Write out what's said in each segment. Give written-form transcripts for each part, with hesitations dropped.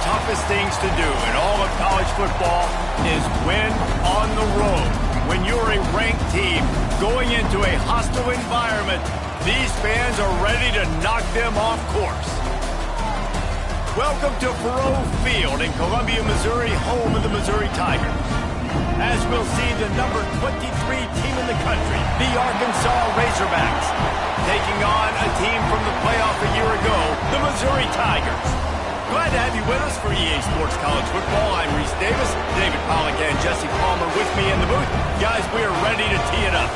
Toughest things to do in all of college football is win on the road. When you're a ranked team going into a hostile environment, these fans are ready to knock them off course. Welcome to Faurot Field in Columbia, Missouri, home of the Missouri Tigers. As we'll see the number 23 team in the country, the Arkansas Razorbacks, taking on a team from the playoff a year ago, the Missouri Tigers. Glad to have you with us for EA Sports College Football. I'm Reese Davis, David Pollack and Jesse Palmer with me in the booth. Guys, we are ready to tee it up.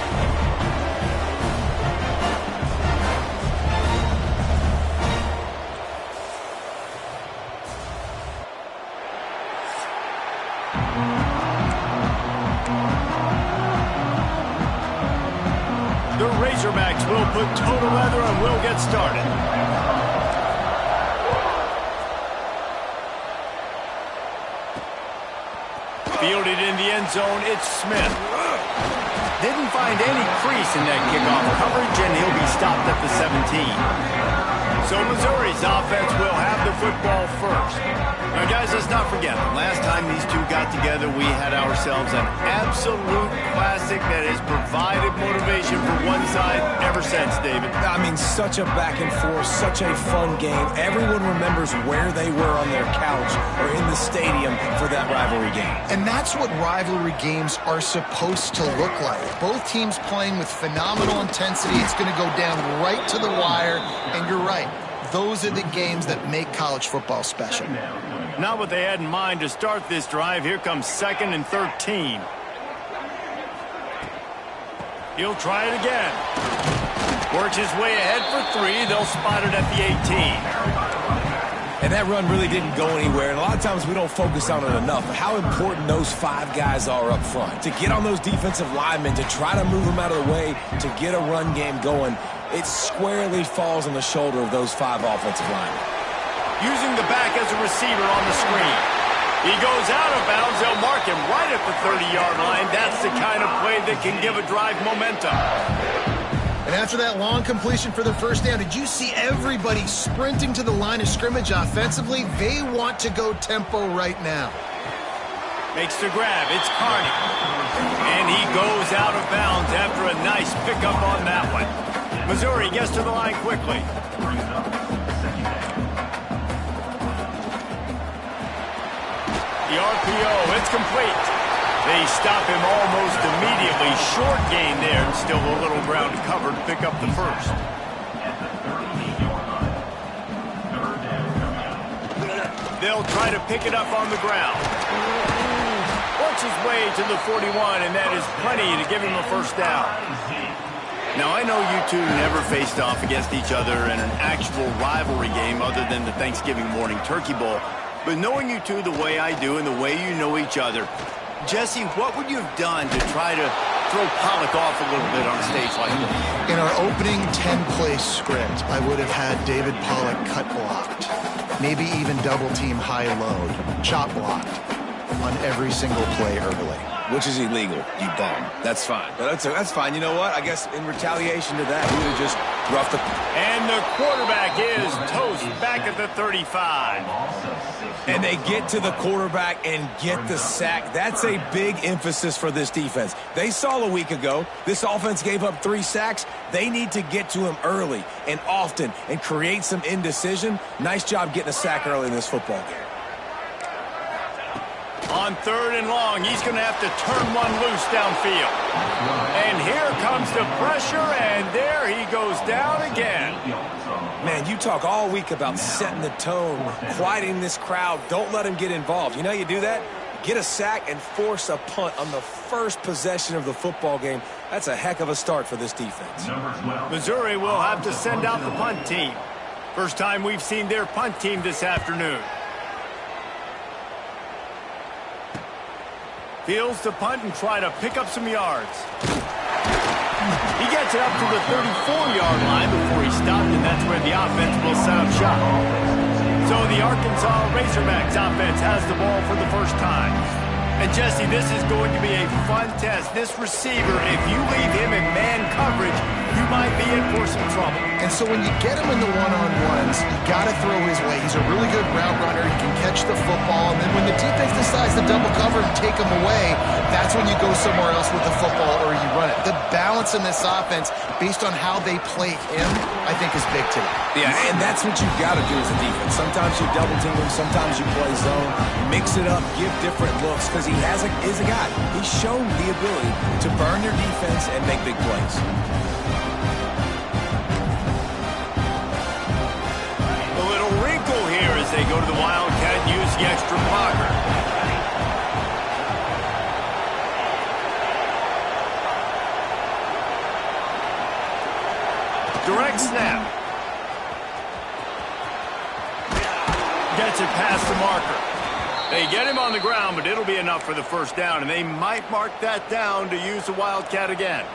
The Razorbacks will put total leather and we'll get started. Fielded in the end zone, it's Smith. Didn't find any crease in that kickoff coverage, and he'll be stopped at the 17. So Missouri's offense will have the football first. Now, guys, let's not forget, the last time these two got together, we had ourselves an absolute classic that has provided motivation for one side ever since, David. I mean, such a back and forth, such a fun game. Everyone remembers where they were on their couch or in the stadium for that rivalry game. And that's what rivalry games are supposed to look like. Both teams playing with phenomenal intensity. It's going to go down right to the wire, and you're right. Those are the games that make college football special. Not what they had in mind to start this drive. Here comes 2nd and 13. He'll try it again. Works his way ahead for 3. They'll spot it at the 18. And that run really didn't go anywhere. And a lot of times we don't focus on it enough. But how important those 5 guys are up front. To get on those defensive linemen, to try to move them out of the way, to get a run game going. It squarely falls on the shoulder of those 5 offensive linemen. Using the back as a receiver on the screen. He goes out of bounds. They'll mark him right at the 30-yard line. That's the kind of play that can give a drive momentum. And after that long completion for the first down, did you see everybody sprinting to the line of scrimmage offensively? They want to go tempo right now. Makes the grab. It's Carney. And he goes out of bounds after a nice pickup on that one. Missouri gets to the line quickly. The RPO, it's complete. They stop him almost immediately. Short gain there, and still a little ground to cover to pick up the first. They'll try to pick it up on the ground. Works his way to the 41, and that is plenty to give him a first down. Now, I know you two never faced off against each other in an actual rivalry game other than the Thanksgiving morning Turkey Bowl. But knowing you two the way I do and the way you know each other, Jesse, what would you have done to try to throw Pollack off a little bit on a stage like this? In our opening 10-play script, I would have had David Pollack cut blocked. Maybe even double-team high-load, chop blocked. on every single play early. Which is illegal, you bum. That's fine. But that's fine. You know what? I guess in retaliation to that, he would have just roughed the... And the quarterback is toast back at the 35. And they get to the quarterback and get the sack. That's a big emphasis for this defense. They saw a week ago, this offense gave up 3 sacks. They need to get to him early and often and create some indecision. Nice job getting a sack early in this football game. On 3rd and long, he's going to have to turn one loose downfield. And here comes the pressure, and there he goes down again. Man, you talk all week about setting the tone, quieting this crowd. Don't let him get involved. You know how you do that? Get a sack and force a punt on the first possession of the football game. That's a heck of a start for this defense. Missouri will have to send out the punt team. First time we've seen their punt team this afternoon. Fields to punt and try to pick up some yards. He gets it up to the 34-yard line before he stopped, and that's where the offense will set up shop. So the Arkansas Razorbacks offense has the ball for the first time. And Jesse, this is going to be a fun test. This receiver, if you leave him in man coverage, you might be in for some trouble. And so when you get him in the one-on-ones, you got to throw his way. He's a really good route runner. He can catch the football. And then when the defense decides to double cover and take him away, that's when you go somewhere else with the football or you run it. The balance in this offense, based on how they play him, I think is big today. Yeah, and that's what you've got to do as a defense. Sometimes you double team him, sometimes you play zone, mix it up, give different looks, because he is a guy. He's shown the ability to burn your defense and make big plays. A little wrinkle here as they go to the Wildcat and use the extra blocker. Direct snap. Gets it past the marker. They get him on the ground, but it'll be enough for the first down, and they might mark that down to use the Wildcat again.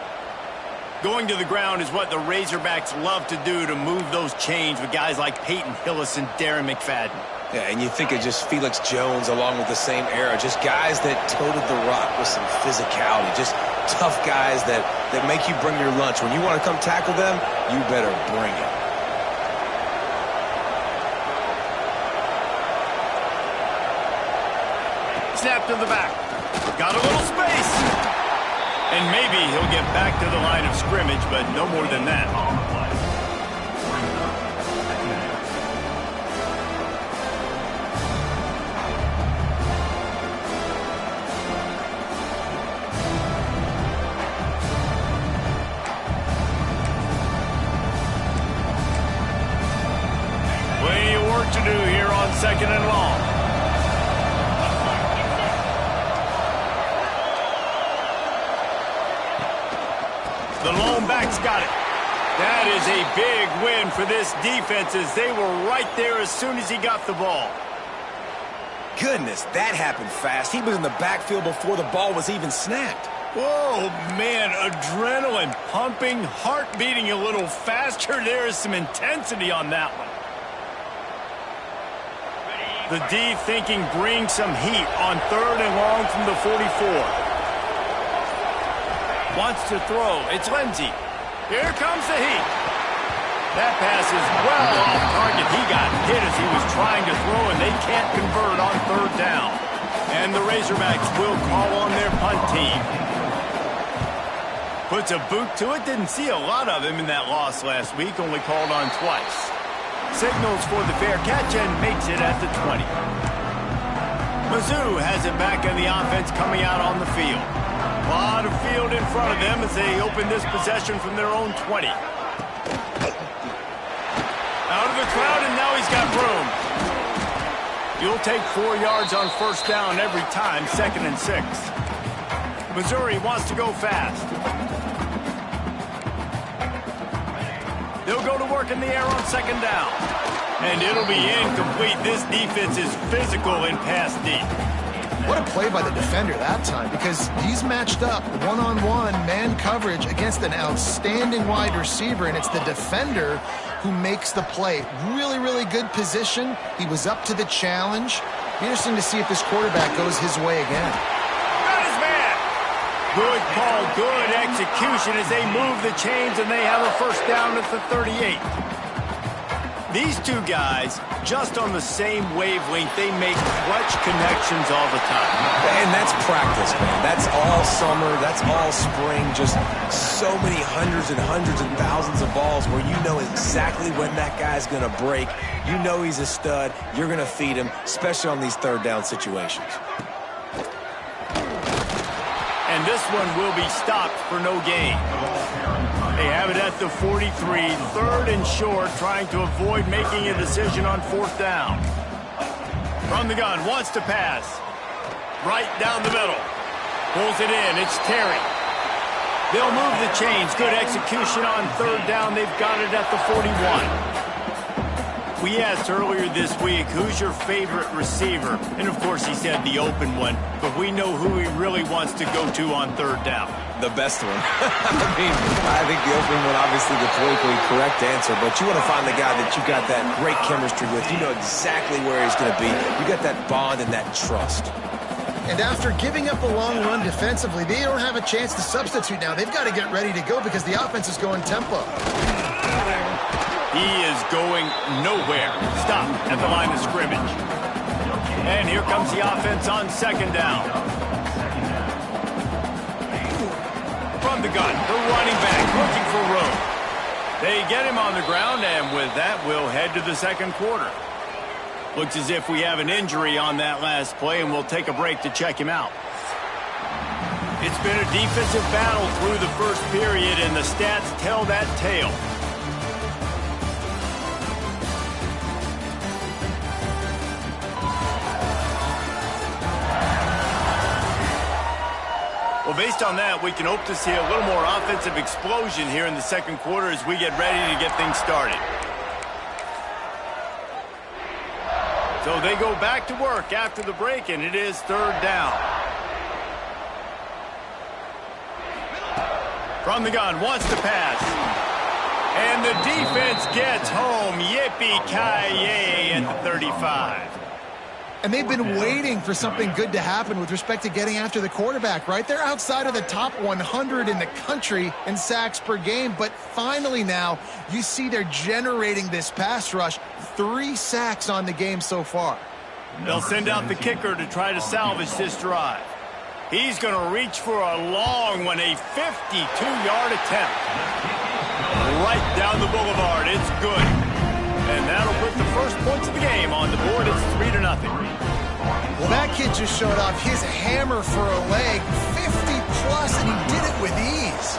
Going to the ground is what the Razorbacks love to do to move those chains with guys like Peyton Hillis and Darren McFadden. Yeah, and you think of just Felix Jones along with the same era, just guys that toted the rock with some physicality, just tough guys that make you bring your lunch. When you want to come tackle them, you better bring it. Snap to the back. Got a little space. And maybe he'll get back to the line of scrimmage, but no more than that. Plenty of work to do here on 2nd and long. The lone back's got it. That is a big win for this defense as they were right there as soon as he got the ball. Goodness, that happened fast. He was in the backfield before the ball was even snapped. Whoa, man, adrenaline pumping, heart beating a little faster. There is some intensity on that one. The D thinking bring some heat on 3rd and long from the 44. Wants to throw. It's Lindsey. Here comes the heat. That pass is well off target. He got hit as he was trying to throw, and they can't convert on 3rd down. And the Razorbacks will call on their punt team. Puts a boot to it. Didn't see a lot of him in that loss last week. Only called on twice. Signals for the fair catch and makes it at the 20. Mizzou has it back in the offense coming out on the field. A lot of field in front of them as they open this possession from their own 20. Out of the crowd, and now he's got room. You'll take 4 yards on 1st down every time, 2nd and 6. Missouri wants to go fast. They'll go to work in the air on 2nd down. And it'll be incomplete. This defense is physical in pass deep. What a play by the defender that time, because he's matched up one-on-one man coverage against an outstanding wide receiver, and it's the defender who makes the play. Really, really good position. He was up to the challenge. Be interesting to see if this quarterback goes his way again. Got his man. Good call, good execution as they move the chains, and they have a first down at the 38. These two guys, just on the same wavelength, they make clutch connections all the time. And that's practice, man. That's all summer. That's all spring. Just so many hundreds and thousands of balls where you know exactly when that guy's going to break. You know he's a stud. You're going to feed him, especially on these third down situations. And this one will be stopped for no gain. They have it at the 43, third and short, trying to avoid making a decision on fourth down. From the gun, wants to pass. Right down the middle. Pulls it in, it's Terry. They'll move the chains, good execution on third down. They've got it at the 41. We asked earlier this week, who's your favorite receiver? And of course he said the open one, but we know who he really wants to go to on third down. The best one. I think the open one, obviously the politically correct answer, but you want to find the guy that you got that great chemistry with. You know exactly where he's going to be. You got that bond and that trust. And after giving up a long run defensively, they don't have a chance to substitute now. They've got to get ready to go because the offense is going tempo. He is going nowhere. Stop at the line of scrimmage. And here comes the offense on second down. From the gun, the running back looking for room. They get him on the ground, and with that, we'll head to the second quarter. Looks as if we have an injury on that last play, and we'll take a break to check him out. It's been a defensive battle through the first period, and the stats tell that tale. Well, based on that, we can hope to see a little more offensive explosion here in the second quarter as we get ready to get things started. So they go back to work after the break, and it is third down. From the gun, wants to pass. And the defense gets home. Yippee-ki-yay at the 35. And they've been waiting for something good to happen with respect to getting after the quarterback, right? They're outside of the top 100 in the country in sacks per game, but finally now you see they're generating this pass rush. 3 sacks on the game so far. They'll send out the kicker to try to salvage this drive. He's going to reach for a long one, a 52-yard attempt. Right down the boulevard, it's good. And that'll put the first points of the game on the board. It's 3-0. Well, that kid just showed off his hammer for a leg, 50-plus, and he did it with ease.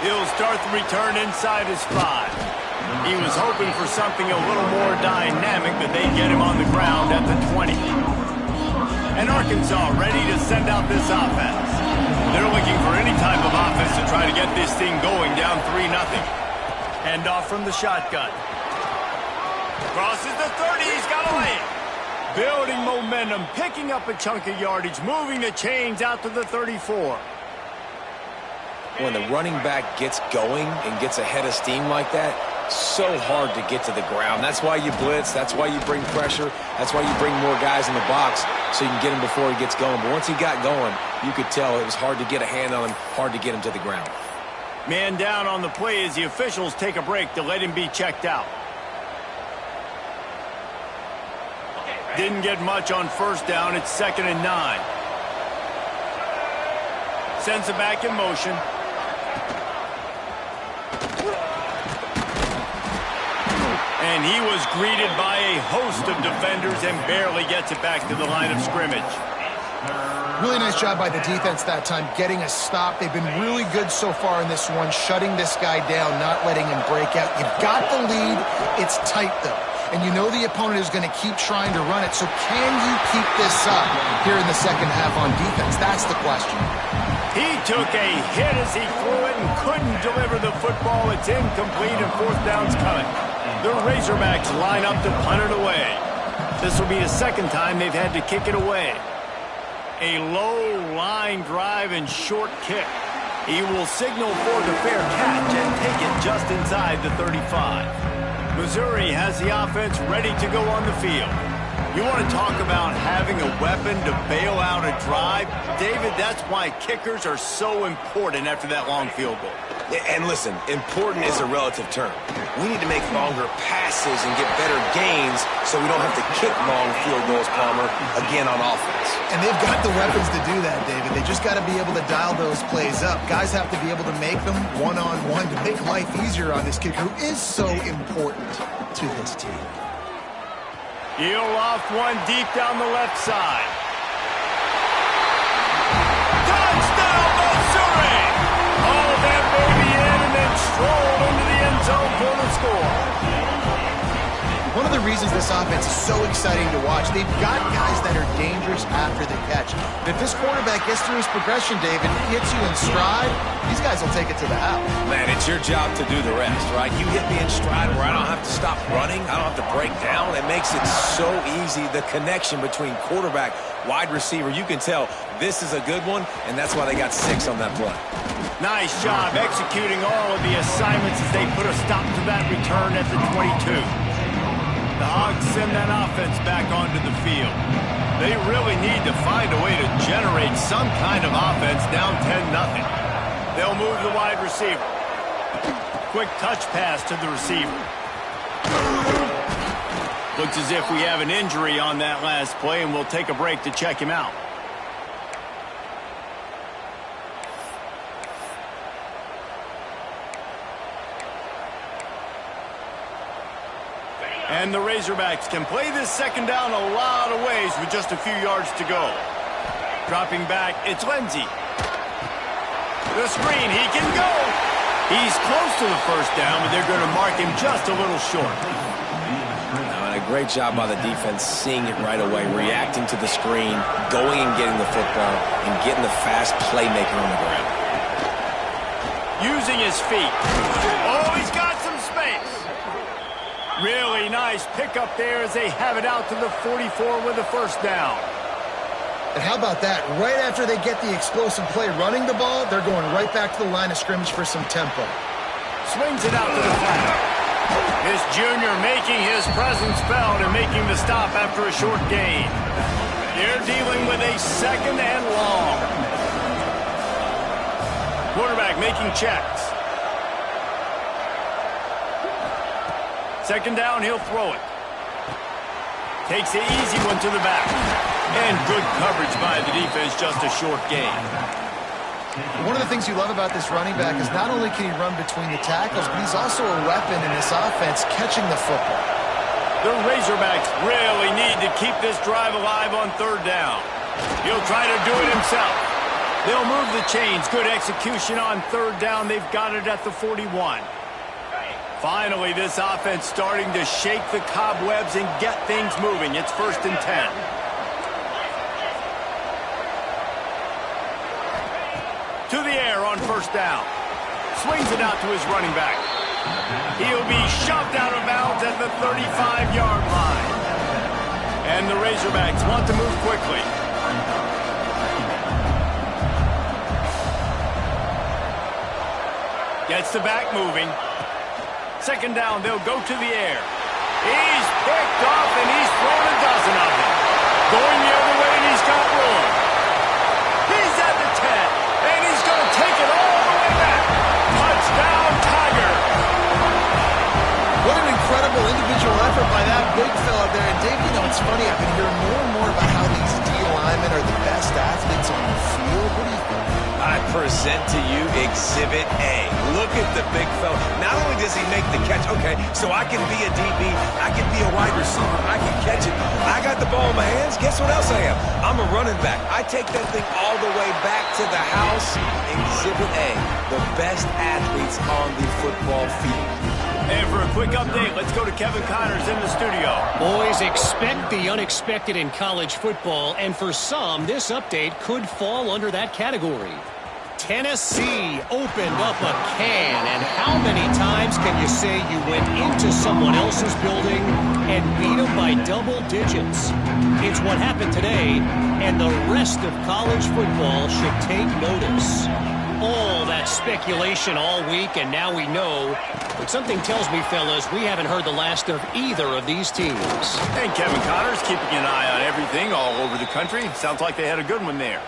He'll start the return inside his 5. He was hoping for something a little more dynamic, but they get him on the ground at the 20. And Arkansas ready to send out this offense. They're looking for any type of offense to try to get this thing going, down 3-0. Hand off from the shotgun. Crosses the 30, he's got a lane. Building momentum, picking up a chunk of yardage, moving the chains out to the 34. When the running back gets going and gets ahead of steam like that, so hard to get to the ground. That's why you blitz. That's why you bring pressure. That's why you bring more guys in the box so you can get him before he gets going. But once he got going, you could tell it was hard to get a hand on him, hard to get him to the ground. Man down on the play as the officials take a break to let him be checked out. Didn't get much on first down. It's 2nd and 9. Sends it back in motion. And he was greeted by a host of defenders and barely gets it back to the line of scrimmage. Really nice job by the defense that time, getting a stop. They've been really good so far in this one, shutting this guy down, not letting him break out. You've got the lead. It's tight, though. And you know the opponent is going to keep trying to run it. So can you keep this up here in the second half on defense? That's the question. He took a hit as he threw it and couldn't deliver the football. It's incomplete and fourth down's coming. The Razorbacks line up to punt it away. This will be the second time they've had to kick it away. A low line drive and short kick. He will signal for the fair catch and take it just inside the 35. Missouri has the offense ready to go on the field. You want to talk about having a weapon to bail out a drive? David, that's why kickers are so important after that long field goal. And listen, important is a relative term. We need to make longer passes and get better gains so we don't have to kick long field goals, Palmer, again on offense. And they've got the weapons to do that, David. They just got to be able to dial those plays up. Guys have to be able to make them one-on-one to make life easier on this kicker who is so important to this team. He'll loft one deep down the left side. Touchdown, Missouri! All that baby in and then stroll into the end zone for the score. One of the reasons this offense is so exciting to watch, they've got guys that are dangerous after the catch. But if this quarterback gets through his progression, David, hits you in stride, these guys will take it to the house. Man, it's your job to do the rest, right? You hit me in stride where I don't have to stop running. I don't have to break down. It makes it so easy, the connection between quarterback, wide receiver. You can tell this is a good one, and that's why they got 6 on that play. Nice job executing all of the assignments as they put a stop to that return at the 22. The Hogs send that offense back onto the field. They really need to find a way to generate some kind of offense down 10-0. They'll move the wide receiver. Quick touch pass to the receiver. Looks as if we have an injury on that last play, and we'll take a break to check him out. And the Razorbacks can play this second down a lot of ways with just a few yards to go. Dropping back, it's Lindsey. The screen, he can go. He's close to the first down, but they're going to mark him just a little short. And a great job by the defense seeing it right away, reacting to the screen, going and getting the football, and getting the fast playmaking on the ground. Using his feet. Oh, he's got some space. Really nice pickup there as they have it out to the 44 with a first down. And how about that? Right after they get the explosive play running the ball, they're going right back to the line of scrimmage for some tempo. Swings it out to the flat. This junior making his presence felt and making the stop after a short gain. They're dealing with a second and long. Quarterback making checks. Second down, he'll throw it. Takes the easy one to the back. And good coverage by the defense, just a short gain. One of the things you love about this running back is not only can he run between the tackles, but he's also a weapon in this offense catching the football. The Razorbacks really need to keep this drive alive on third down. He'll try to do it himself. They'll move the chains. Good execution on third down. They've got it at the 41. Finally, this offense starting to shake the cobwebs and get things moving. It's 1st and 10. To the air on first down. Swings it out to his running back. He'll be shoved out of bounds at the 35-yard line. And the Razorbacks want to move quickly. Gets the back moving. Second down, they'll go to the air. He's picked off, and he's thrown a dozen of them. Going the other way, and he's got room. He's at the 10, and he's going to take it all the way back. Touchdown, Tiger. What an incredible individual effort by that big fella there. And Dave, you know, it's funny, I've been hearing more and more about how these D linemen are the best athletes on the field. What do you think? I present to you Exhibit A. Look at the big fella. Not only does he make the catch, okay, so I can be a DB, I can be a wide receiver, I can catch it. I got the ball in my hands. Guess what else I am? I'm a running back. I take that thing all the way back to the house. Exhibit A, the best athletes on the football field. And for a quick update, let's go to Kevin Connors in the studio. Boys, expect the unexpected in college football, and for some, this update could fall under that category. Tennessee opened up a can, and how many times can you say you went into someone else's building and beat them by double digits? It's what happened today, and the rest of college football should take notice. all that speculation all week, and now we know. But something tells me, fellas, we haven't heard the last of either of these teams. And Kevin Connor's keeping an eye on everything all over the country. Sounds like they had a good one there.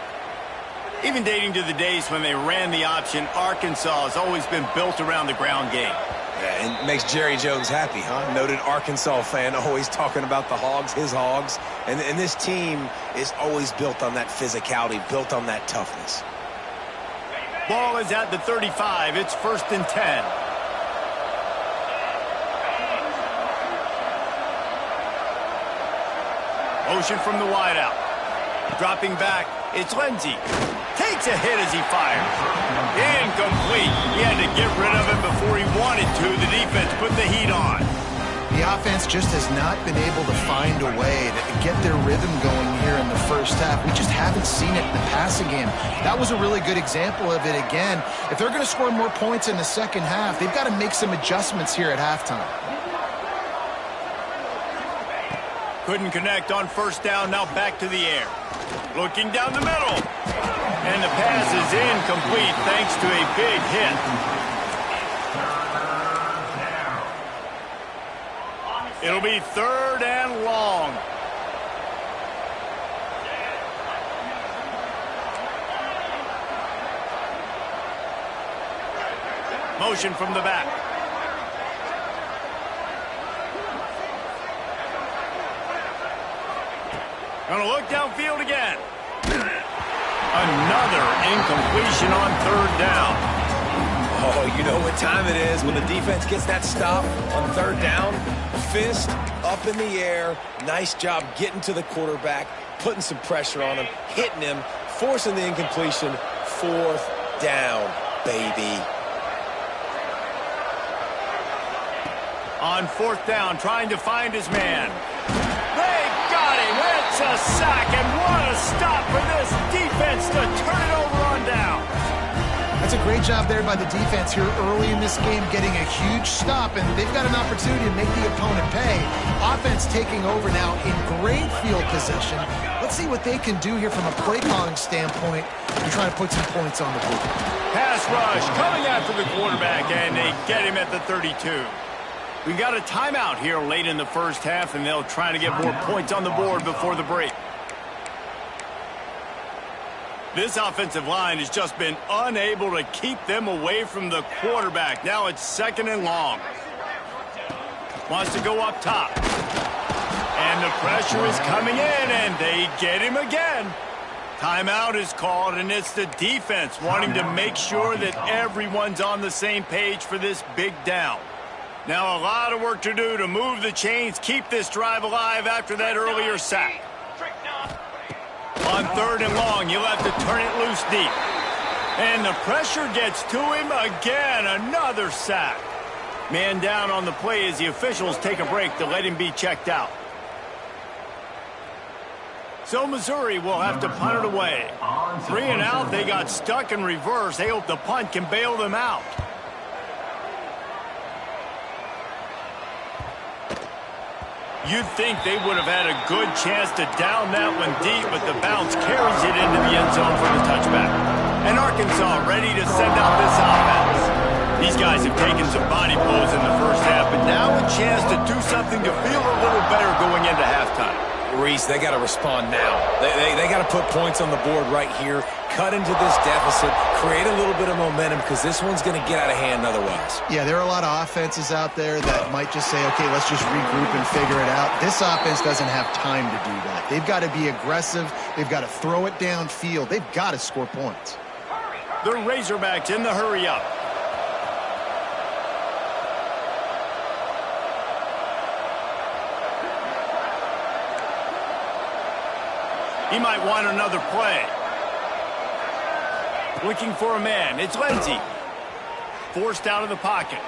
Even dating to the days when they ran the option, Arkansas has always been built around the ground game. Yeah, it makes Jerry Jones happy, huh? Noted Arkansas fan, always talking about the Hogs, his Hogs. And this team is always built on that physicality, built on that toughness. Ball is at the 35. It's 1st and 10. Motion from the wideout. Dropping back, it's Lindsey. Takes a hit as he fires. Incomplete. He had to get rid of it before he wanted to. The defense put the heat on. The offense just has not been able to find a way to get their rhythm going here in the first half. We just haven't seen it in the passing game. That was a really good example of it again. If they're going to score more points in the second half, they've got to make some adjustments here at halftime. Couldn't connect on 1st down. Now back to the air. Looking down the middle. And the pass is incomplete thanks to a big hit. It'll be 3rd and long. Motion from the back. Gonna look downfield again. Another incompletion on 3rd down. Oh, you know what time it is when the defense gets that stop on 3rd down. Fist up in the air. Nice job getting to the quarterback, putting some pressure on him, hitting him, forcing the incompletion. 4th down, baby. On 4th down, trying to find his man. They got him. It's a sack, and what a stop for this defense to turn it over on down. That's a great job there by the defense here early in this game, getting a huge stop, and they've got an opportunity to make the opponent pay. Offense taking over now in great field position. Let's see what they can do here from a play calling standpoint and try to put some points on the board. Pass rush coming after the quarterback, and they get him at the 32. We got a timeout here late in the first half, and they'll try to get more points on the board before the break. This offensive line has just been unable to keep them away from the quarterback. Now it's 2nd and long. Wants to go up top. And the pressure is coming in, and they get him again. Timeout is called, and it's the defense wanting to make sure that everyone's on the same page for this big down. Now a lot of work to do to move the chains, keep this drive alive after that earlier sack. On 3rd and long, you'll have to turn it loose deep. And the pressure gets to him again. Another sack. Man down on the play as the officials take a break to let him be checked out. So Missouri will have to punt it away. 3 and out, they got stuck in reverse. They hope the punt can bail them out. You'd think they would have had a good chance to down that one deep, but the bounce carries it into the end zone for the touchback. And Arkansas ready to send out this offense. These guys have taken some body blows in the first half, but now a chance to do something to feel a little better going into halftime. Reese, they got to respond now. They got to put points on the board right here, cut into this deficit, create a little bit of momentum, because this one's going to get out of hand otherwise. Yeah, there are a lot of offenses out there that might just say, okay, let's just regroup and figure it out. This offense doesn't have time to do that. They've got to be aggressive. They've got to throw it downfield. They've got to score points. The Razorbacks in the hurry-up. He might want another play. Looking for a man. It's Lindsey. Forced out of the pocket.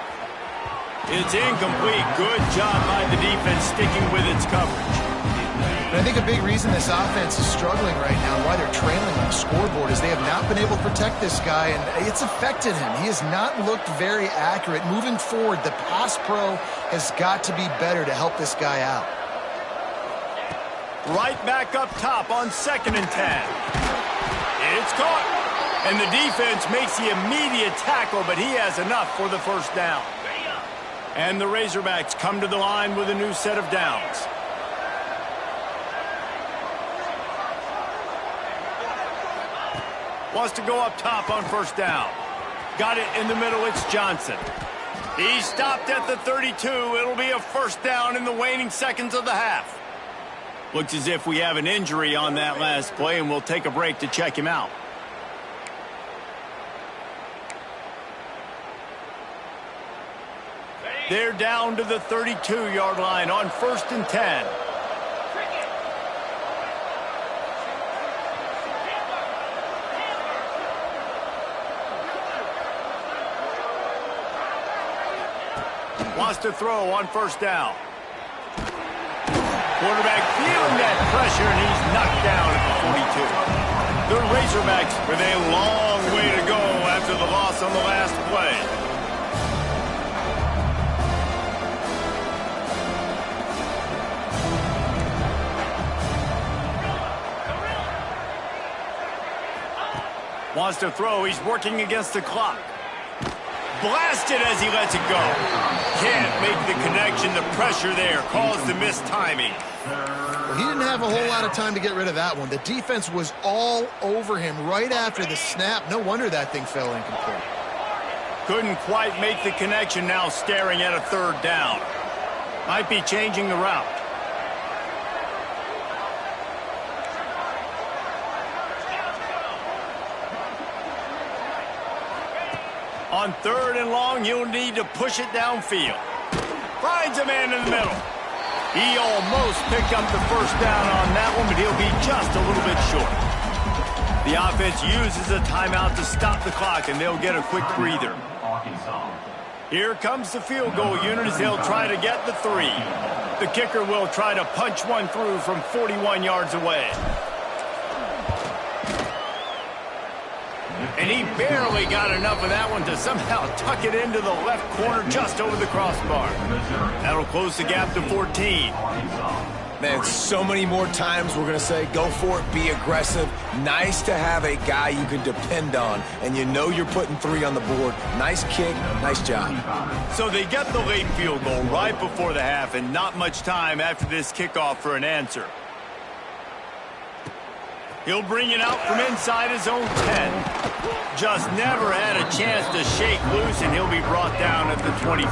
It's incomplete. Good job by the defense sticking with its coverage. And I think a big reason this offense is struggling right now, why they're trailing on the scoreboard, is they have not been able to protect this guy, and it's affected him. He has not looked very accurate. Moving forward, the pass pro has got to be better to help this guy out. Right back up top on 2nd and 10. It's caught. And the defense makes the immediate tackle, but he has enough for the first down. And the Razorbacks come to the line with a new set of downs. Wants to go up top on first down. Got it in the middle. It's Johnson. He stopped at the 32. It'll be a first down in the waning seconds of the half. Looks as if we have an injury on that last play, and we'll take a break to check him out. They're down to the 32-yard line on 1st and 10. Wants to throw on first down. Quarterback feeling that pressure, and he's knocked down at the 42. The Razorbacks with a long way to go after the loss on the last play. Wants to throw. He's working against the clock. Blasted as he lets it go. Can't make the connection. The pressure there caused the missed timing. Well, he didn't have a whole lot of time to get rid of that one. The defense was all over him right after the snap. No wonder that thing fell incomplete. Couldn't quite make the connection, now staring at a third down. Might be changing the route. On 3rd and long, he'll need to push it downfield. Finds a man in the middle. He almost picked up the first down on that one, but he'll be just a little bit short. The offense uses a timeout to stop the clock, and they'll get a quick breather. Here comes the field goal unit as they'll try to get the 3. The kicker will try to punch one through from 41 yards away. And he barely got enough of that one to somehow tuck it into the left corner just over the crossbar. That'll close the gap to 14. Man, so many more times we're going to say, go for it, be aggressive. Nice to have a guy you can depend on, and you know you're putting 3 on the board. Nice kick, nice job. So they get the late field goal right before the half, and not much time after this kickoff for an answer. He'll bring it out from inside his own 10. Just never had a chance to shake loose, and he'll be brought down at the 24.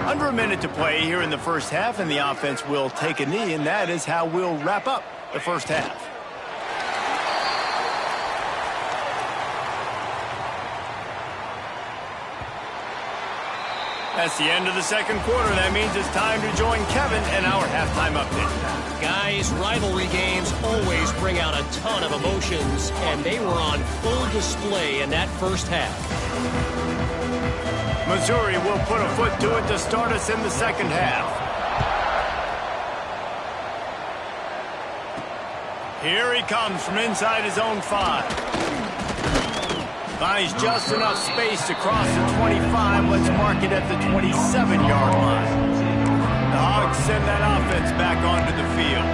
Under a minute to play here in the first half, and the offense will take a knee, and that is how we'll wrap up the first half. That's the end of the second quarter. That means it's time to join Kevin in our halftime update. Guys, rivalry games always bring out a ton of emotions, and they were on full display in that first half. Missouri will put a foot to it to start us in the second half. Here he comes from inside his own 5. Finds just enough space to cross the 25. Let's mark it at the 27-yard line. The Hogs send that offense back onto the field.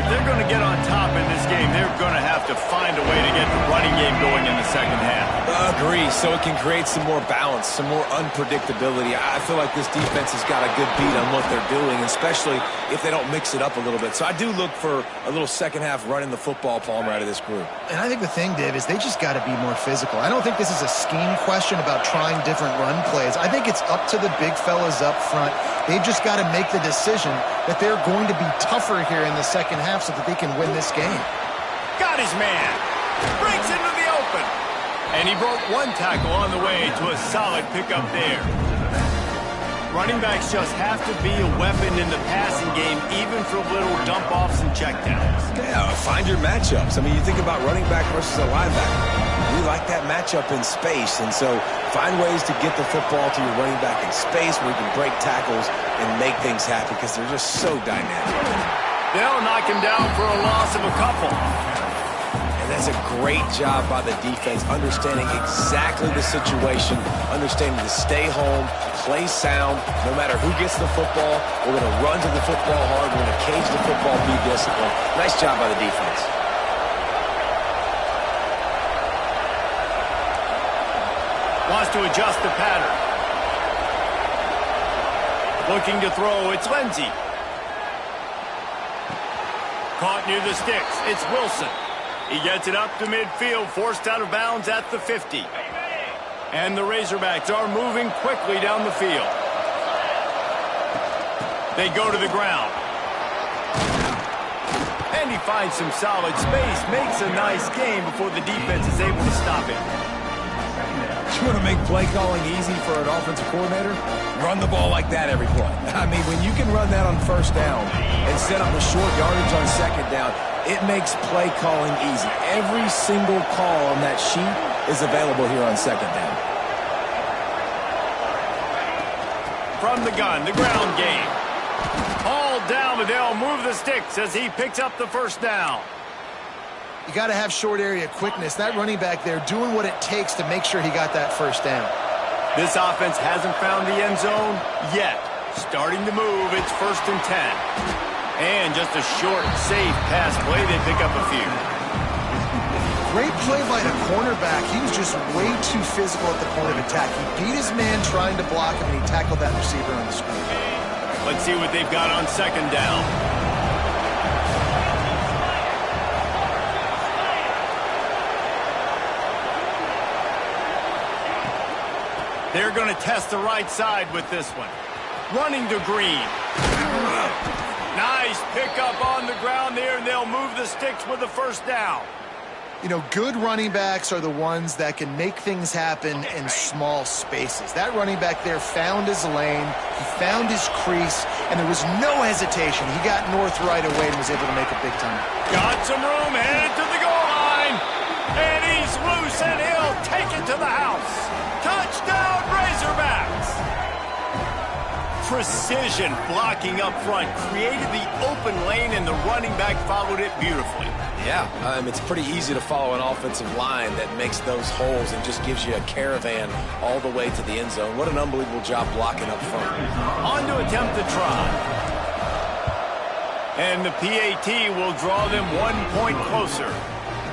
If they're going to get on top in this game, they're going to have to find a way to get the running game going in the second half. Agree, so it can create some more balance, some more unpredictability. I feel like this defense has got a good beat on what they're doing, especially if they don't mix it up a little bit. So I do look for a little second half running the football Palmer out of this group. And I think the thing, Dave, is they just got to be more physical. I don't think this is a scheme question about trying different run plays. I think it's up to the big fellas up front. They've just got to make the decision that they're going to be tougher here in the second half so that they can win this game. Got his man. Breaks into the open. And he broke one tackle on the way to a solid pickup there. Running backs just have to be a weapon in the passing game, even for little dump-offs and checkdowns. Yeah, find your matchups. I mean, you think about running back versus a linebacker. We like that matchup in space, and so find ways to get the football to your running back in space where you can break tackles and make things happen because they're just so dynamic. They'll knock him down for a loss of a couple. And That's a great job by the defense, understanding exactly the situation, understanding to stay home, play sound. No matter who gets the football, we're going to run to the football hard. We're going to cage the football, be disciplined. Nice job by the defense. Wants to adjust the pattern. Looking to throw, it's Lindsey. Caught near the sticks, it's Wilson. He gets it up to midfield, forced out of bounds at the 50. And the Razorbacks are moving quickly down the field. They go to the ground. And he finds some solid space, makes a nice game before the defense is able to stop him. You want to make play calling easy for an offensive coordinator? Run the ball like that every play. I mean, when you can run that on first down and set up a short yardage on second down, it makes play calling easy. Every single call on that sheet is available here on second down. From the gun, the ground game. All down, but they'll move the sticks as he picks up the first down. You got to have short area quickness. That running back there doing what it takes to make sure he got that first down. This offense hasn't found the end zone yet. Starting to move, it's 1st and 10. And just a short, safe pass play, they pick up a few. Great play by the cornerback. He was just way too physical at the point of attack. He beat his man trying to block him, and he tackled that receiver on the screen. Let's see what they've got on second down. They're going to test the right side with this one. Running to Green. Nice pickup on the ground there, and they'll move the sticks with the first down. You know, good running backs are the ones that can make things happen in small spaces. That running back there found his lane, he found his crease, and there was no hesitation. He got north right away and was able to make a big time. Got some room, headed to the goal line. And he's loose, and he'll take it to the house. Touchdown, Razorbacks! Precision blocking up front created the open lane, and the running back followed it beautifully. Yeah, it's pretty easy to follow an offensive line that makes those holes and just gives you a caravan all the way to the end zone. What an unbelievable job blocking up front. On to attempt the try. And the PAT will draw them 1 point closer.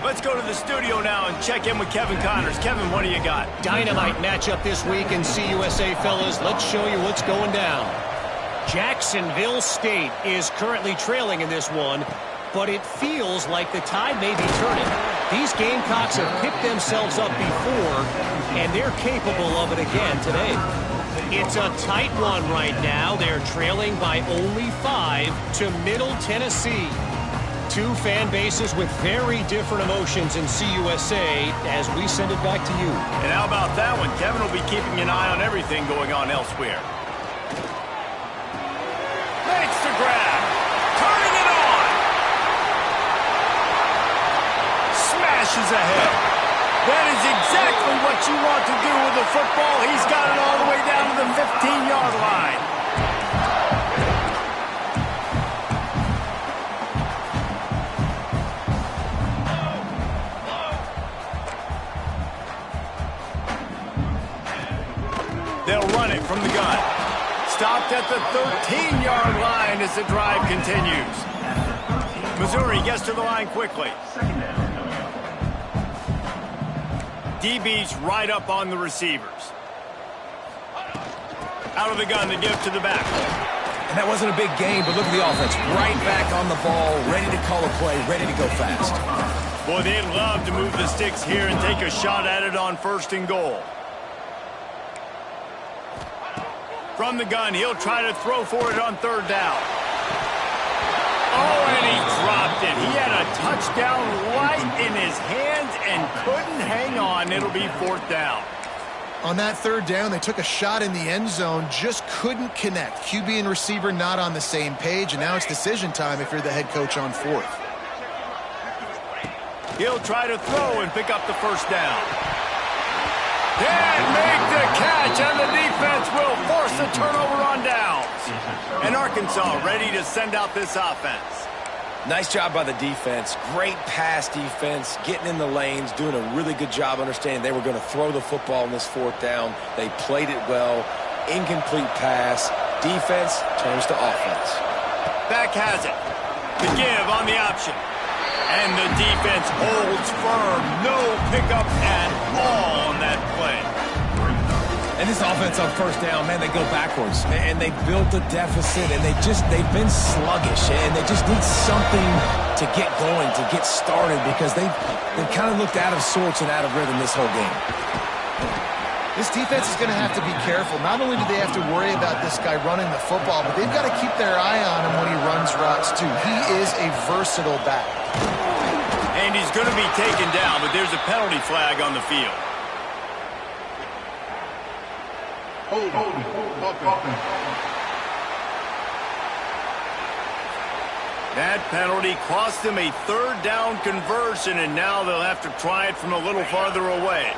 Let's go to the studio now and check in with Kevin Connors. Kevin, what do you got? Dynamite matchup this week in CUSA, fellas. Let's show you what's going down. Jacksonville State is currently trailing in this one, but it feels like the tide may be turning. These Gamecocks have picked themselves up before, and they're capable of it again today. It's a tight one right now. They're trailing by only 5 to Middle Tennessee. Two fan bases with very different emotions in CUSA as we send it back to you. And how about that one? Kevin will be keeping an eye on everything going on elsewhere. Makes the grab. Turning it on. Smashes ahead. That is exactly what you want to do with the football. He's got it all the way down to the 15-yard line. They'll run it from the gun. Stopped at the 13-yard line as the drive continues. Missouri gets to the line quickly. DB's right up on the receivers. Out of the gun to give to the back. And that wasn't a big game, but look at the offense. Right back on the ball, ready to call a play, ready to go fast. Boy, they'd love to move the sticks here and take a shot at it on 1st and goal. From the gun, he'll try to throw for it on 3rd down. Oh, and he dropped it. He had a touchdown right in his hands and couldn't hang on. It'll be 4th down. On that 3rd down, they took a shot in the end zone, just couldn't connect. QB and receiver not on the same page, and now it's decision time if you're the head coach on 4th. He'll try to throw and pick up the 1st down. And make the catch, and the defense will force a turnover on downs. And Arkansas ready to send out this offense. Nice job by the defense. Great pass defense, getting in the lanes, doing a really good job understanding they were going to throw the football on this fourth down. They played it well. Incomplete pass. Defense turns to offense. Back has it. The give on the option. And the defense holds firm. No pickup at all on that play. And this offense on first down, man, they go backwards. And they built a deficit, and they've been sluggish. And they just need something to get going, to get started, because they've kind of looked out of sorts and out of rhythm this whole game. This defense is going to have to be careful. Not only do they have to worry about this guy running the football, but they've got to keep their eye on him when he runs routes, too. He is a versatile back. And he's going to be taken down, but there's a penalty flag on the field. That penalty cost them a third down conversion, and now they'll have to try it from a little farther away.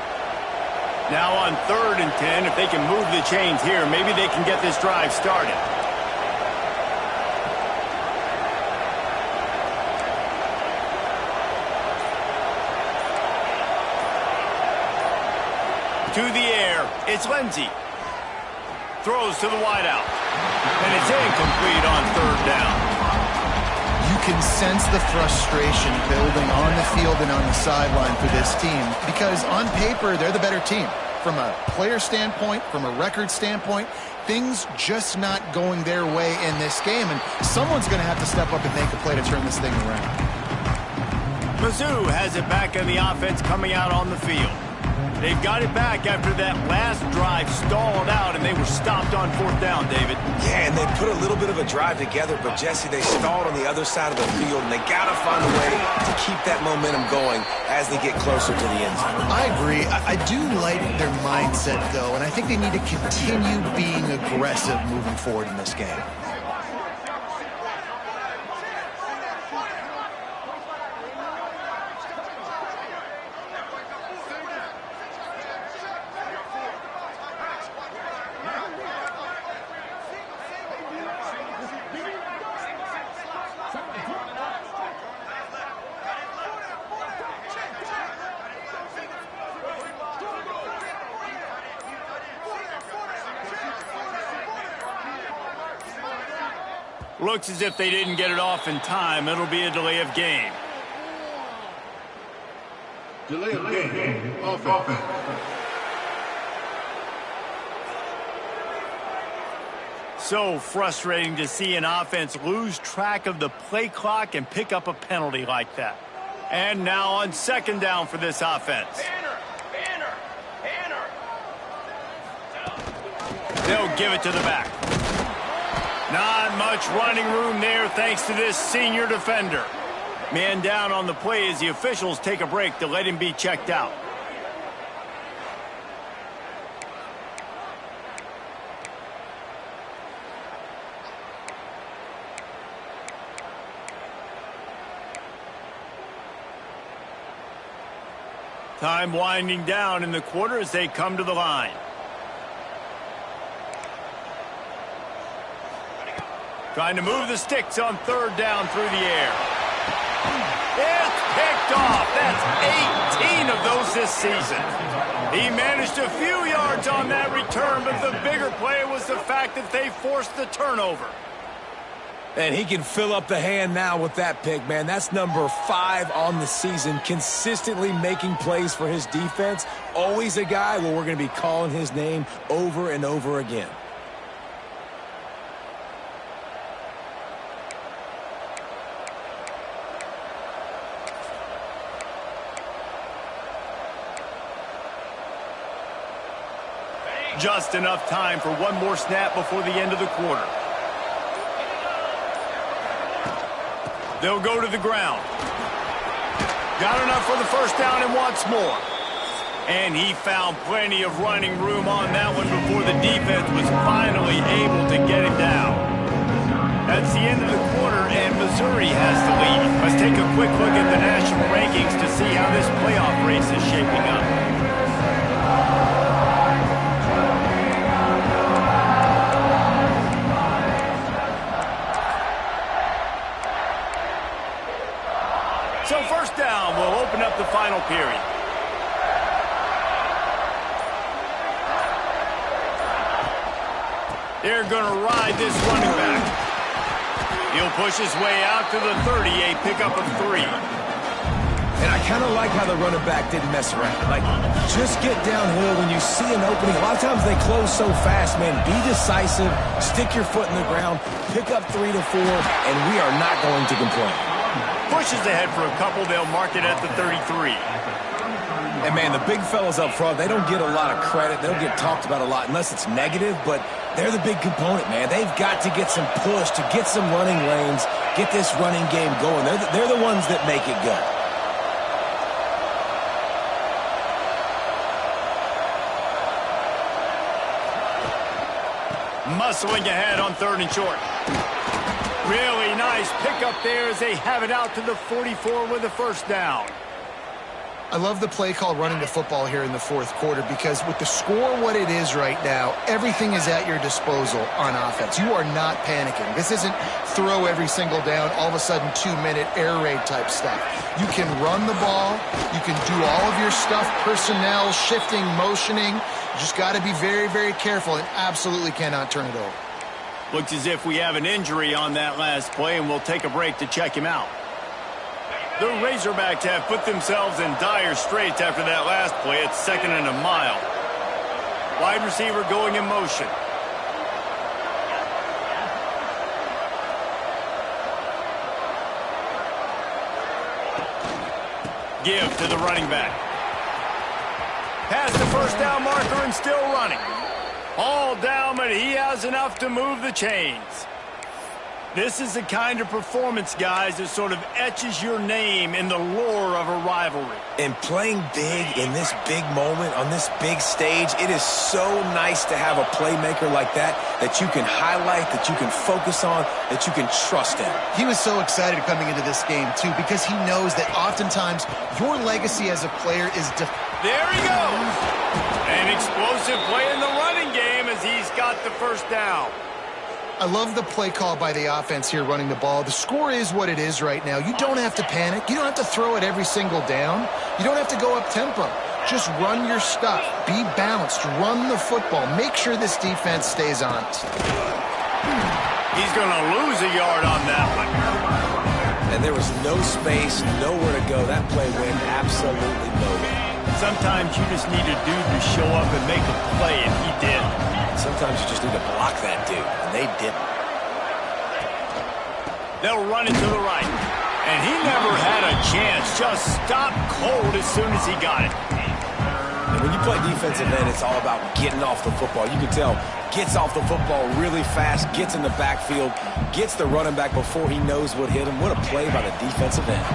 Now on 3rd and 10, if they can move the chains here, maybe they can get this drive started. To the air, it's Lindsey. Throws to the wideout. And it's incomplete on 3rd down. You can sense the frustration building on the field and on the sideline for this team, because on paper, they're the better team. From a player standpoint, from a record standpoint, things just not going their way in this game, and someone's going to have to step up and make a play to turn this thing around. Mizzou has it back in the offense coming out on the field. They've got it back after that last drive stalled out, and they were stopped on 4th down, David. Yeah, and they put a little bit of a drive together, but, Jesse, they stalled on the other side of the field, and they got to find a way to keep that momentum going as they get closer to the end zone. I agree. I do like their mindset, though, and I think they need to continue being aggressive moving forward in this game. Looks as if they didn't get it off in time. It'll be a delay of game. Delay of game. Offense. So frustrating to see an offense lose track of the play clock and pick up a penalty like that. And now on 2nd down for this offense. They'll give it to the back. Not much running room there thanks to this senior defender. Man down on the play as the officials take a break to let him be checked out. Time winding down in the quarter as they come to the line. Trying to move the sticks on 3rd down through the air. It's picked off. That's 18 of those this season. He managed a few yards on that return, but the bigger play was the fact that they forced the turnover. And he can fill up the hand now with that pick, man. That's number 5 on the season, consistently making plays for his defense. Always a guy where we're going to be calling his name over and over again. Just enough time for one more snap before the end of the quarter. They'll go to the ground. Got enough for the first down and wants more. And he found plenty of running room on that one before the defense was finally able to get him down. That's the end of the quarter, and Missouri has the lead. Let's take a quick look at the national rankings to see how this playoff race is shaping up. So first down will open up the final period. They're going to ride this running back. He'll push his way out to the 30, a pickup of 3. And I kind of like how the running back didn't mess around. Like, just get downhill when you see an opening. A lot of times they close so fast, man. Be decisive, stick your foot in the ground, pick up 3 to 4, and we are not going to complain. Pushes ahead for a couple. They'll mark it at the 33. And, man, the big fellas up front, they don't get a lot of credit. They don't get talked about a lot unless it's negative, but they're the big component, man. They've got to get some push, to get some running lanes, get this running game going. They're the ones that make it go. Muscling ahead on 3rd and short. Really nice pickup there as they have it out to the 44 with a first down. I love the play call running the football here in the 4th quarter because with the score what it is right now, everything is at your disposal on offense. You are not panicking. This isn't throw every single down, all of a sudden 2-minute air raid type stuff. You can run the ball. You can do all of your stuff, personnel, shifting, motioning. You just got to be very, very careful and absolutely cannot turn it over. Looks as if we have an injury on that last play, and we'll take a break to check him out. The Razorbacks have put themselves in dire straits after that last play. It's 2nd and a mile. Wide receiver going in motion. Give to the running back. Past the first down marker and still running. All down, but he has enough to move the chains. This is the kind of performance, guys, that sort of etches your name in the lore of a rivalry. And playing big in this big moment, on this big stage, it is so nice to have a playmaker like that you can highlight, that you can focus on, that you can trust in. He was so excited coming into this game, too, because he knows that oftentimes your legacy as a player is There he goes. An explosive play in the running game as he's got the first down. I love the play call by the offense here running the ball. The score is what it is right now. You don't have to panic. You don't have to throw it every single down. You don't have to go up tempo. Just run your stuff. Be balanced. Run the football. Make sure this defense stays honest. He's going to lose a yard on that one. And there was no space, nowhere to go. That play went absolutely nowhere. Sometimes you just need a dude to show up and make a play, and he did. Sometimes you just need to block that dude, and they didn't. They'll run it to the right. And he never had a chance. Just stopped cold as soon as he got it. And when you play defensive end, it's all about getting off the football. You can tell, gets off the football really fast, gets in the backfield, gets the running back before he knows what hit him. What a play by the defensive end.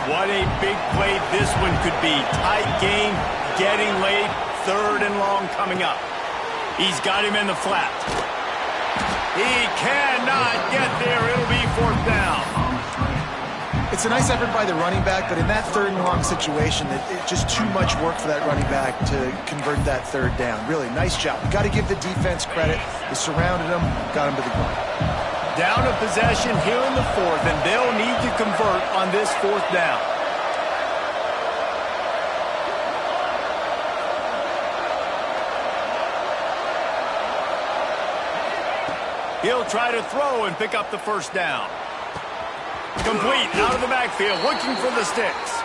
What a big play this one could be. Tight game, getting late, 3rd and long coming up. He's got him in the flat. He cannot get there. It'll be 4th down. It's a nice effort by the running back, but in that 3rd and long situation, it's just too much work for that running back to convert that 3rd down. Really, nice job. You got to give the defense credit. They surrounded him, got him to the ground. Down a possession here in the 4th, and they'll need to convert on this 4th down. He'll try to throw and pick up the first down. Complete out of the backfield, looking for the sticks.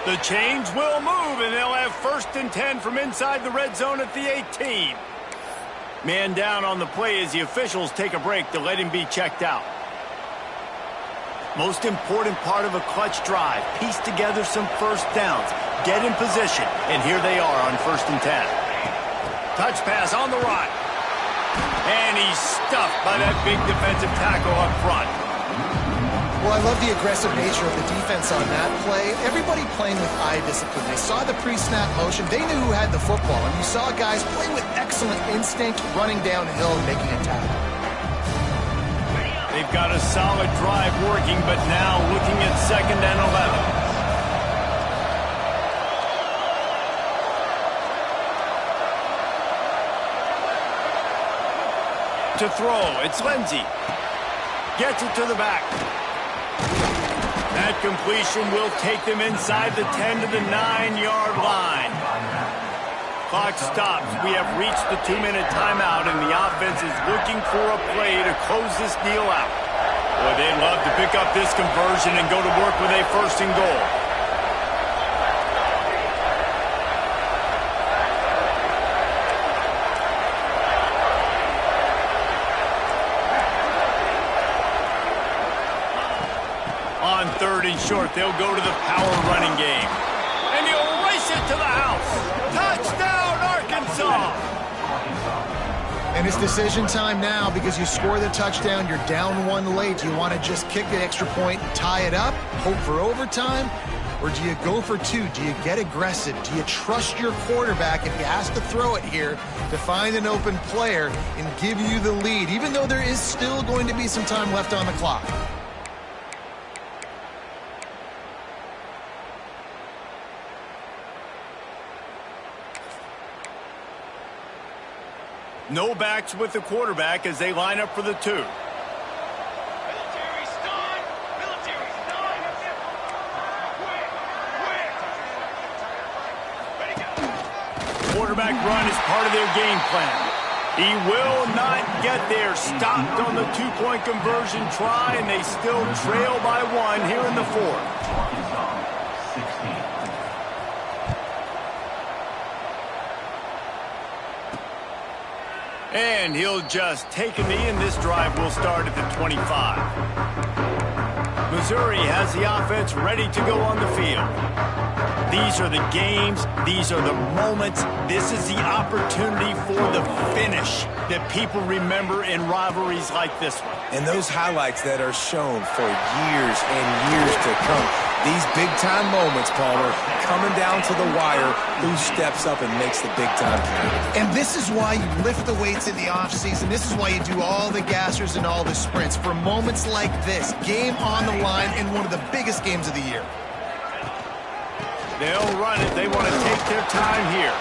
The chains will move, and they'll have 1st and 10 from inside the red zone at the 18. Man down on the play as the officials take a break to let him be checked out. Most important part of a clutch drive, piece together some first downs, get in position, and here they are on 1st and 10. Touch pass on the right. And he's stuffed by that big defensive tackle up front. Well, I love the aggressive nature of the defense on that play. Everybody playing with eye discipline. They saw the pre-snap motion. They knew who had the football. And you saw guys play with excellent instinct, running downhill and making a tackle. They've got a solid drive working, but now looking at 2nd and 11. To throw, it's Lindsey. Gets it to the back. That completion will take them inside the 10 to the 9-yard line. Clock stops. We have reached the 2-minute timeout, and the offense is looking for a play to close this deal out. Boy, they'd love to pick up this conversion and go to work with a 1st and goal. On 3rd and short, they'll go to the power running game. And he'll race it to the house. Touchdown, Arkansas! And it's decision time now because you score the touchdown, you're down 1 late. Do you want to just kick the extra point and tie it up, hope for overtime? Or do you go for 2? Do you get aggressive? Do you trust your quarterback if he has to throw it here to find an open player and give you the lead, even though there is still going to be some time left on the clock? No backs with the quarterback as they line up for the 2. Quarterback run is part of their game plan. He will not get there. Stopped on the 2-point conversion try, and they still trail by 1 here in the 4th. And he'll just take a knee, and this drive will start at the 25. Missouri has the offense ready to go on the field. These are the games. These are the moments. This is the opportunity for the finish that people remember in rivalries like this one. And those highlights that are shown for years and years to come. These big-time moments, Palmer, coming down to the wire, who steps up and makes the big-time play. And this is why you lift the weights in the offseason. This is why you do all the gassers and all the sprints. For moments like this, game on the line in one of the biggest games of the year. They'll run it. They want to take their time here.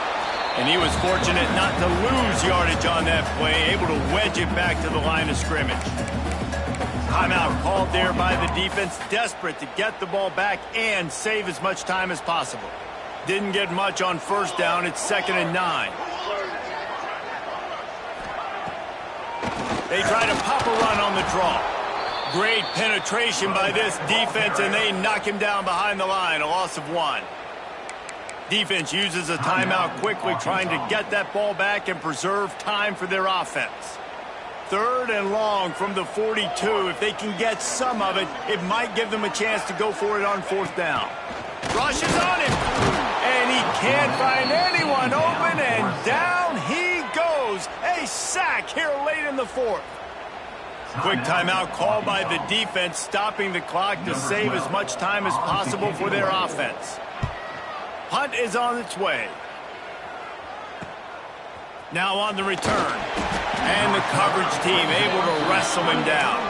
And he was fortunate not to lose yardage on that play, able to wedge it back to the line of scrimmage. Timeout called there by the defense, desperate to get the ball back and save as much time as possible. Didn't get much on 1st down. It's 2nd and 9. They try to pop a run on the draw. Great penetration by this defense, and they knock him down behind the line, a loss of 1. Defense uses a timeout quickly, trying to get that ball back and preserve time for their offense. 3rd and long from the 42. If they can get some of it, it might give them a chance to go for it on 4th down. Rushes on him, and he can't find anyone open, and down he goes. A sack here late in the 4th. Quick timeout called by the defense, stopping the clock to save as much time as possible for their offense. Punt is on its way. Now on the return. And the coverage team able to wrestle him down.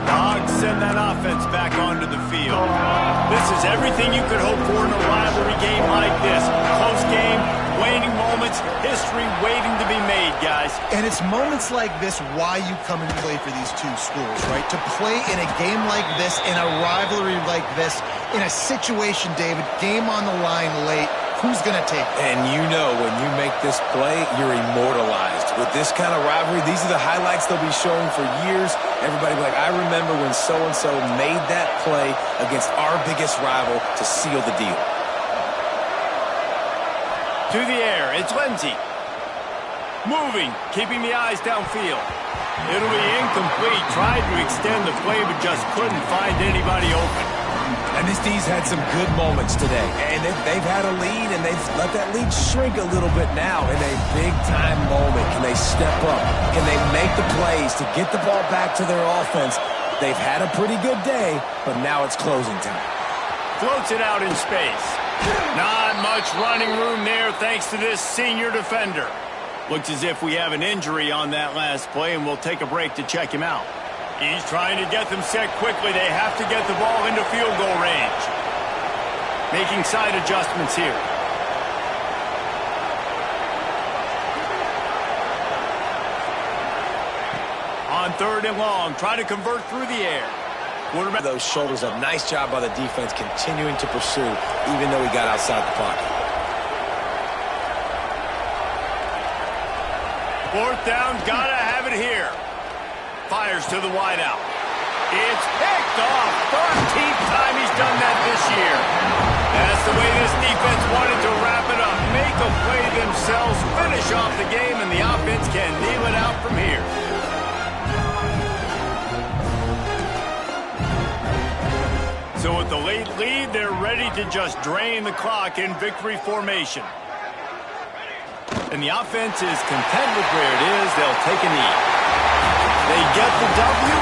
Dogs send that offense back onto the field. This is everything you could hope for in a rivalry game like this. Close game, waning moments, history waiting to be made, guys. And it's moments like this why you come and play for these two schools, right? To play in a game like this, in a rivalry like this, in a situation, David, game on the line late, who's going to take it? And you know when you make this play, you're immortalized. With this kind of rivalry, these are the highlights they'll be showing for years. Everybody will be like, I remember when so-and-so made that play against our biggest rival to seal the deal. To the air, it's Lindsey. Moving, keeping the eyes downfield. It'll be incomplete. Tried to extend the play, but just couldn't find anybody open. And this D's had some good moments today. And they've had a lead, and they've let that lead shrink a little bit now in a big-time moment. Can they step up? Can they make the plays to get the ball back to their offense? They've had a pretty good day, but now it's closing time. Floats it out in space. Not much running room there thanks to this senior defender. Looks as if we have an injury on that last play, and we'll take a break to check him out. He's trying to get them set quickly. They have to get the ball into field goal range. Making side adjustments here. On 3rd and long, try to convert through the air. Quarterback. Those shoulders up. Nice job by the defense continuing to pursue, even though he got outside the pocket. Fourth down, gotta have it here. Fires to the wideout. It's picked off. 13th time he's done that this year. That's the way this defense wanted to wrap it up. Make a play themselves, finish off the game, and the offense can kneel it out from here. So with the late lead, they're ready to just drain the clock in victory formation. And the offense is content with where it is. They'll take a knee. They get the W.